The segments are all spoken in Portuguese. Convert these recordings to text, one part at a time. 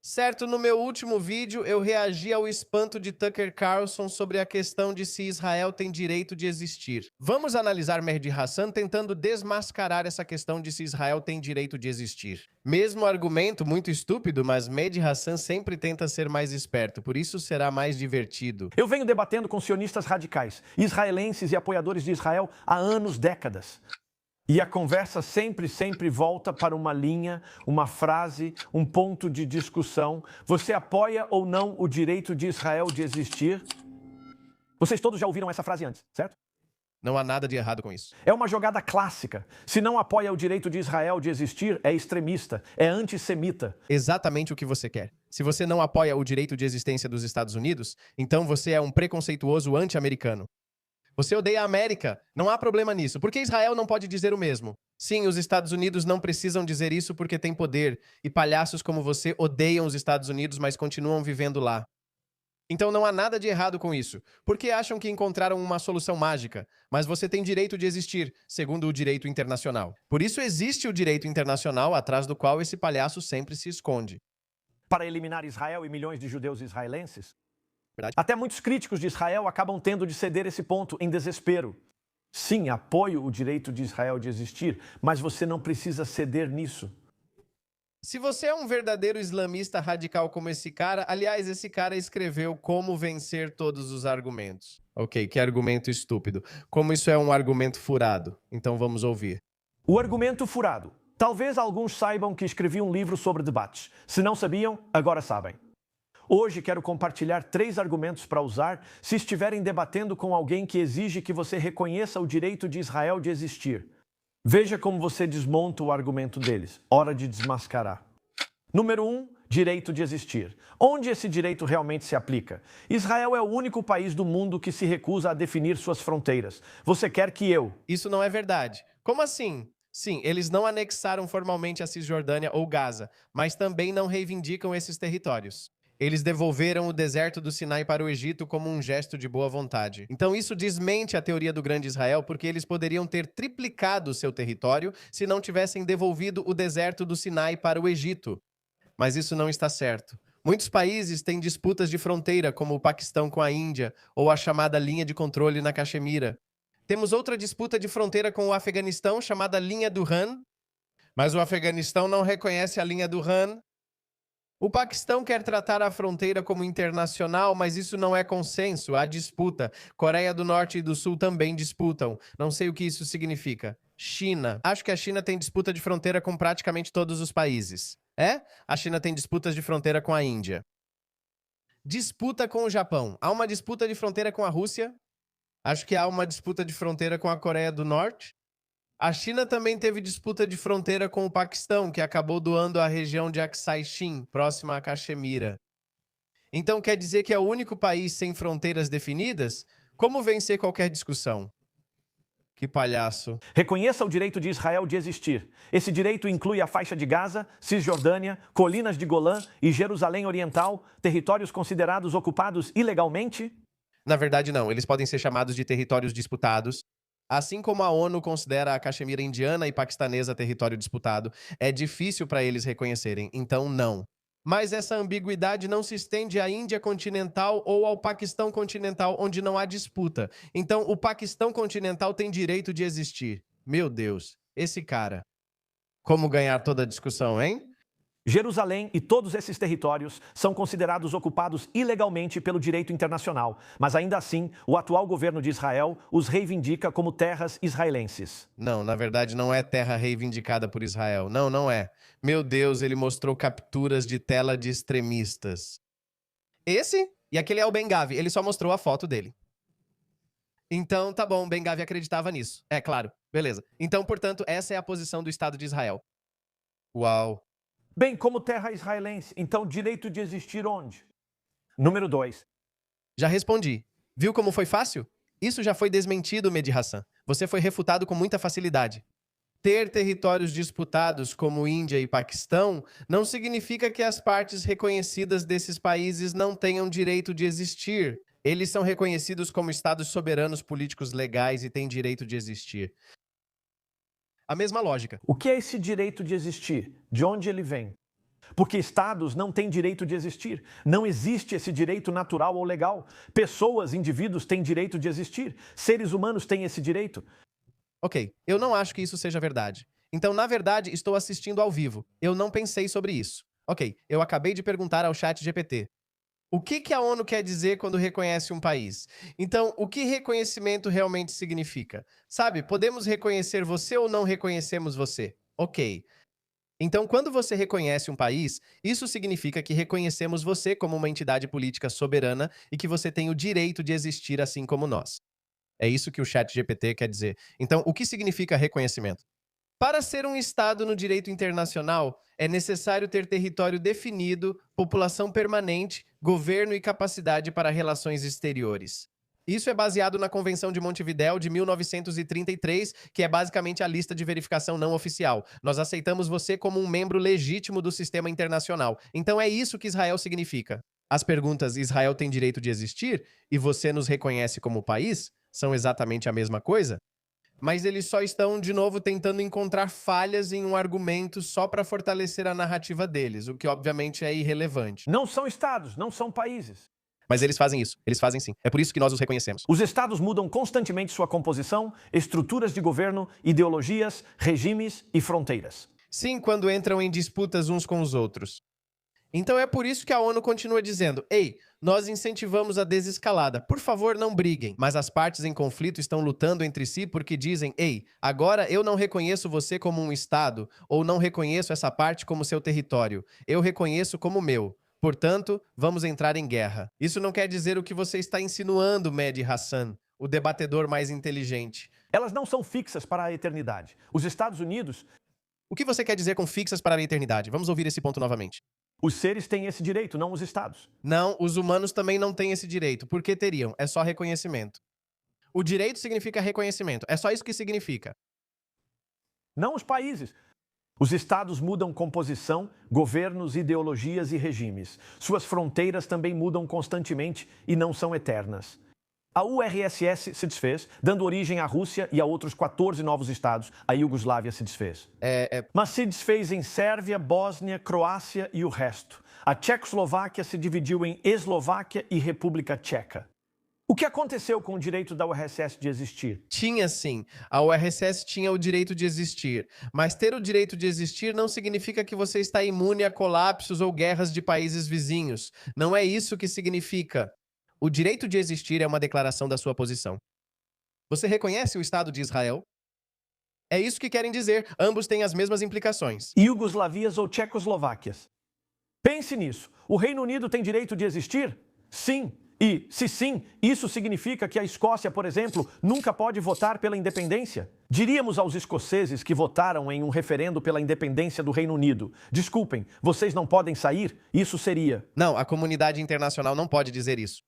Certo, no meu último vídeo eu reagi ao espanto de Tucker Carlson sobre a questão de se Israel tem direito de existir. Vamos analisar Mehdi Hasan tentando desmascarar essa questão de se Israel tem direito de existir. Mesmo argumento muito estúpido, mas Mehdi Hasan sempre tenta ser mais esperto, por isso será mais divertido. Eu venho debatendo com sionistas radicais, israelenses e apoiadores de Israel há anos, décadas. E a conversa sempre volta para uma linha, uma frase, um ponto de discussão. Você apoia ou não o direito de Israel de existir? Vocês todos já ouviram essa frase antes, certo? Não há nada de errado com isso. É uma jogada clássica. Se não apoia o direito de Israel de existir, é extremista, é antissemita. Exatamente o que você quer. Se você não apoia o direito de existência dos Estados Unidos, então você é um preconceituoso anti-americano. Você odeia a América. Não há problema nisso. Por que Israel não pode dizer o mesmo? Sim, os Estados Unidos não precisam dizer isso porque têm poder. E palhaços como você odeiam os Estados Unidos, mas continuam vivendo lá. Então não há nada de errado com isso. Porque acham que encontraram uma solução mágica. Mas você tem direito de existir, segundo o direito internacional. Por isso existe o direito internacional atrás do qual esse palhaço sempre se esconde. Para eliminar Israel e milhões de judeus israelenses? Verdade. Até muitos críticos de Israel acabam tendo de ceder esse ponto em desespero. Sim, apoio o direito de Israel de existir, mas você não precisa ceder nisso. Se você é um verdadeiro islamista radical como esse cara, aliás, esse cara escreveu Como Vencer Todos os Argumentos. Ok, que argumento estúpido. Como isso é um argumento furado? Então vamos ouvir. O argumento furado. Talvez alguns saibam que escrevi um livro sobre debates. Se não sabiam, agora sabem. Hoje quero compartilhar 3 argumentos para usar se estiverem debatendo com alguém que exige que você reconheça o direito de Israel de existir. Veja como você desmonta o argumento deles. Hora de desmascarar. Número 1, direito de existir. Onde esse direito realmente se aplica? Israel é o único país do mundo que se recusa a definir suas fronteiras. Você quer que eu... Isso não é verdade. Como assim? Sim, eles não anexaram formalmente a Cisjordânia ou Gaza, mas também não reivindicam esses territórios. Eles devolveram o deserto do Sinai para o Egito como um gesto de boa vontade. Então isso desmente a teoria do Grande Israel, porque eles poderiam ter triplicado seu território se não tivessem devolvido o deserto do Sinai para o Egito. Mas isso não está certo. Muitos países têm disputas de fronteira, como o Paquistão com a Índia, ou a chamada linha de controle na Caxemira. Temos outra disputa de fronteira com o Afeganistão, chamada linha do Han, mas o Afeganistão não reconhece a linha do Han. O Paquistão quer tratar a fronteira como internacional, mas isso não é consenso, há disputa. Coreia do Norte e do Sul também disputam. Não sei o que isso significa. China. Acho que a China tem disputa de fronteira com praticamente todos os países. É? A China tem disputas de fronteira com a Índia. Disputa com o Japão. Há uma disputa de fronteira com a Rússia? Acho que há uma disputa de fronteira com a Coreia do Norte. A China também teve disputa de fronteira com o Paquistão, que acabou doando a região de Aksai Chin, próxima a Caxemira. Então quer dizer que é o único país sem fronteiras definidas? Como vencer qualquer discussão? Que palhaço. Reconheça o direito de Israel de existir. Esse direito inclui a faixa de Gaza, Cisjordânia, colinas de Golã e Jerusalém Oriental, territórios considerados ocupados ilegalmente? Na verdade, não. Eles podem ser chamados de territórios disputados. Assim como a ONU considera a Caxemira indiana e paquistanesa território disputado, é difícil para eles reconhecerem, então não. Mas essa ambiguidade não se estende à Índia continental ou ao Paquistão continental, onde não há disputa. Então, o Paquistão continental tem direito de existir. Meu Deus, esse cara. Como ganhar toda a discussão, hein? Jerusalém e todos esses territórios são considerados ocupados ilegalmente pelo direito internacional, mas ainda assim, o atual governo de Israel os reivindica como terras israelenses. Não, na verdade não é terra reivindicada por Israel. Não, não é. Meu Deus, ele mostrou capturas de tela de extremistas. Esse? E aquele é o Ben-Gvir, ele só mostrou a foto dele. Então, tá bom, Ben-Gvir acreditava nisso. É, claro, beleza. Então, portanto, essa é a posição do Estado de Israel. Uau. Bem, como terra israelense, então direito de existir onde? Número 2. Já respondi. Viu como foi fácil? Isso já foi desmentido, Mehdi Hasan. Você foi refutado com muita facilidade. Ter territórios disputados como Índia e Paquistão não significa que as partes reconhecidas desses países não tenham direito de existir. Eles são reconhecidos como estados soberanos políticos legais e têm direito de existir. A mesma lógica. O que é esse direito de existir? De onde ele vem? Porque estados não têm direito de existir. Não existe esse direito natural ou legal. Pessoas, indivíduos têm direito de existir. Seres humanos têm esse direito. Ok, eu não acho que isso seja verdade. Então, na verdade, estou assistindo ao vivo. Eu não pensei sobre isso. Ok, eu acabei de perguntar ao ChatGPT. O que a ONU quer dizer quando reconhece um país? Então, o que reconhecimento realmente significa? Sabe, podemos reconhecer você ou não reconhecemos você? Ok. Então, quando você reconhece um país, isso significa que reconhecemos você como uma entidade política soberana e que você tem o direito de existir assim como nós. É isso que o ChatGPT quer dizer. Então, o que significa reconhecimento? Para ser um Estado no direito internacional, é necessário ter território definido, população permanente, governo e capacidade para relações exteriores. Isso é baseado na Convenção de Montevidéu de 1933, que é basicamente a lista de verificação não oficial. Nós aceitamos você como um membro legítimo do sistema internacional. Então é isso que Israel significa. As perguntas Israel tem direito de existir e você nos reconhece como país são exatamente a mesma coisa? Mas eles só estão, de novo, tentando encontrar falhas em um argumento só para fortalecer a narrativa deles, o que obviamente é irrelevante. Não são estados, não são países. Mas eles fazem isso, eles fazem sim. É por isso que nós os reconhecemos. Os estados mudam constantemente sua composição, estruturas de governo, ideologias, regimes e fronteiras. Sim, quando entram em disputas uns com os outros. Então é por isso que a ONU continua dizendo: ei, nós incentivamos a desescalada, por favor não briguem. Mas as partes em conflito estão lutando entre si porque dizem: ei, agora eu não reconheço você como um Estado, ou não reconheço essa parte como seu território, eu reconheço como meu. Portanto, vamos entrar em guerra. Isso não quer dizer o que você está insinuando, Mehdi Hassan, o debatedor mais inteligente. Elas não são fixas para a eternidade. Os Estados Unidos, O que você quer dizer com fixas para a eternidade? Vamos ouvir esse ponto novamente. os seres têm esse direito, não os estados. Não, os humanos também não têm esse direito. Por que teriam? É só reconhecimento. O direito significa reconhecimento. É só isso que significa. Não os países. Os estados mudam composição, governos, ideologias e regimes. Suas fronteiras também mudam constantemente e não são eternas. A URSS se desfez, dando origem à Rússia e a outros 14 novos estados. A Iugoslávia se desfez. Mas se desfez em Sérvia, Bósnia, Croácia e o resto. A Tchecoslováquia se dividiu em Eslováquia e República Tcheca. O que aconteceu com o direito da URSS de existir? Tinha sim. A URSS tinha o direito de existir. Mas ter o direito de existir não significa que você está imune a colapsos ou guerras de países vizinhos. Não é isso que significa. O direito de existir é uma declaração da sua posição. Você reconhece o Estado de Israel? É isso que querem dizer. Ambos têm as mesmas implicações. Iugoslavias ou Tchecoslováquias? Pense nisso. O Reino Unido tem direito de existir? Sim. E, se sim, isso significa que a Escócia, por exemplo, nunca pode votar pela independência? Diríamos aos escoceses que votaram em um referendo pela independência do Reino Unido: desculpem, vocês não podem sair? Isso seria. Não, a comunidade internacional não pode dizer isso.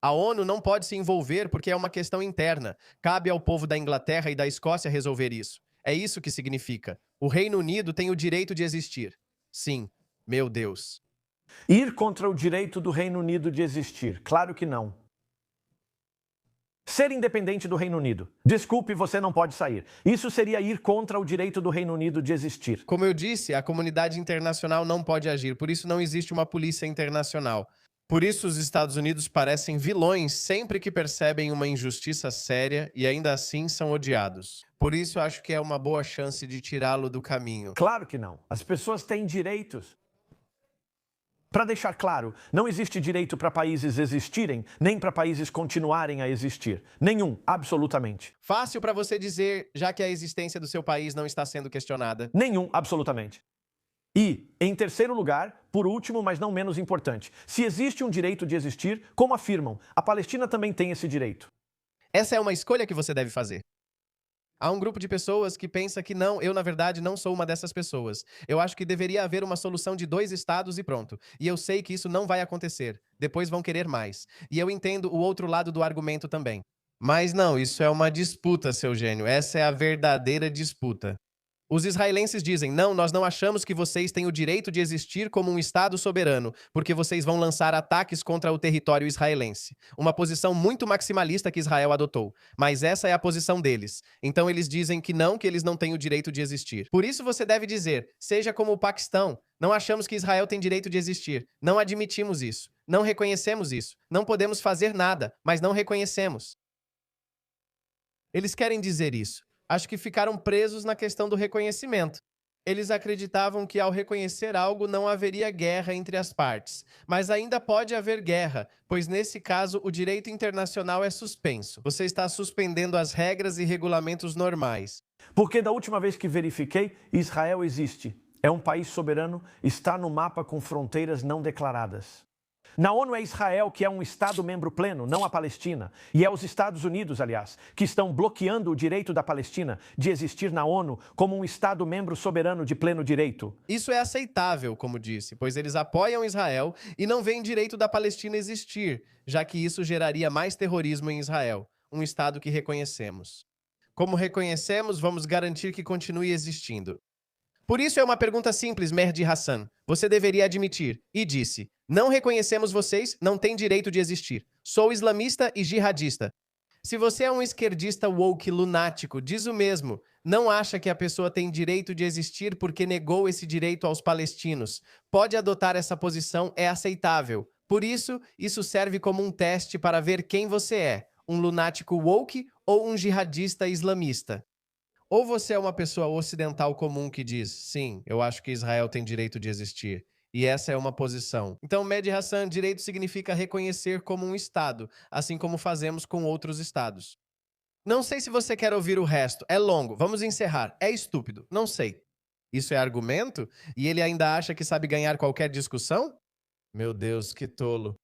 A ONU não pode se envolver porque é uma questão interna. Cabe ao povo da Inglaterra e da Escócia resolver isso. É isso que significa. O Reino Unido tem o direito de existir. Sim, meu Deus. Ir contra o direito do Reino Unido de existir? Claro que não. Ser independente do Reino Unido. Desculpe, você não pode sair. Isso seria ir contra o direito do Reino Unido de existir. Como eu disse, a comunidade internacional não pode agir, por isso não existe uma polícia internacional. Por isso os Estados Unidos parecem vilões sempre que percebem uma injustiça séria e ainda assim são odiados. Por isso acho que é uma boa chance de tirá-lo do caminho. Claro que não. As pessoas têm direitos. Para deixar claro, não existe direito para países existirem, nem para países continuarem a existir. Nenhum, absolutamente. Fácil para você dizer, já que a existência do seu país não está sendo questionada. Nenhum, absolutamente. E, em terceiro lugar, por último, mas não menos importante, se existe um direito de existir, como afirmam, a Palestina também tem esse direito. Essa é uma escolha que você deve fazer. Há um grupo de pessoas que pensa que não, eu na verdade não sou uma dessas pessoas. Eu acho que deveria haver uma solução de 2 estados e pronto. E eu sei que isso não vai acontecer. Depois vão querer mais. E eu entendo o outro lado do argumento também. Mas não, isso é uma disputa, seu gênio. Essa é a verdadeira disputa. Os israelenses dizem: não, nós não achamos que vocês têm o direito de existir como um Estado soberano, porque vocês vão lançar ataques contra o território israelense. Uma posição muito maximalista que Israel adotou. Mas essa é a posição deles. Então eles dizem que eles não têm o direito de existir. Por isso você deve dizer: seja como o Paquistão. Não achamos que Israel tem direito de existir. Não admitimos isso. Não reconhecemos isso. Não podemos fazer nada, mas não reconhecemos. Eles querem dizer isso. Acho que ficaram presos na questão do reconhecimento. Eles acreditavam que ao reconhecer algo não haveria guerra entre as partes. Mas ainda pode haver guerra, pois nesse caso o direito internacional é suspenso. Você está suspendendo as regras e regulamentos normais. Porque da última vez que verifiquei, Israel existe. É um país soberano, está no mapa com fronteiras não declaradas. Na ONU é Israel que é um Estado-membro pleno, não a Palestina. E é os Estados Unidos, aliás, que estão bloqueando o direito da Palestina de existir na ONU como um Estado-membro soberano de pleno direito. Isso é aceitável, como disse, pois eles apoiam Israel e não veem direito da Palestina existir, já que isso geraria mais terrorismo em Israel, um Estado que reconhecemos. Como reconhecemos, vamos garantir que continue existindo. Por isso é uma pergunta simples, Mehdi Hassan. Você deveria admitir. E disse: não reconhecemos vocês, não tem direito de existir. Sou islamista e jihadista. Se você é um esquerdista woke lunático, diz o mesmo. Não acha que a pessoa tem direito de existir porque negou esse direito aos palestinos. Pode adotar essa posição, é aceitável. Por isso, isso serve como um teste para ver quem você é. Um lunático woke ou um jihadista islamista. Ou você é uma pessoa ocidental comum que diz: sim, eu acho que Israel tem direito de existir. E essa é uma posição. Então, Mehdi Hassan, direito significa reconhecer como um Estado, assim como fazemos com outros Estados. Não sei se você quer ouvir o resto. É longo. Vamos encerrar. É estúpido. Não sei. Isso é argumento? E ele ainda acha que sabe ganhar qualquer discussão? Meu Deus, que tolo.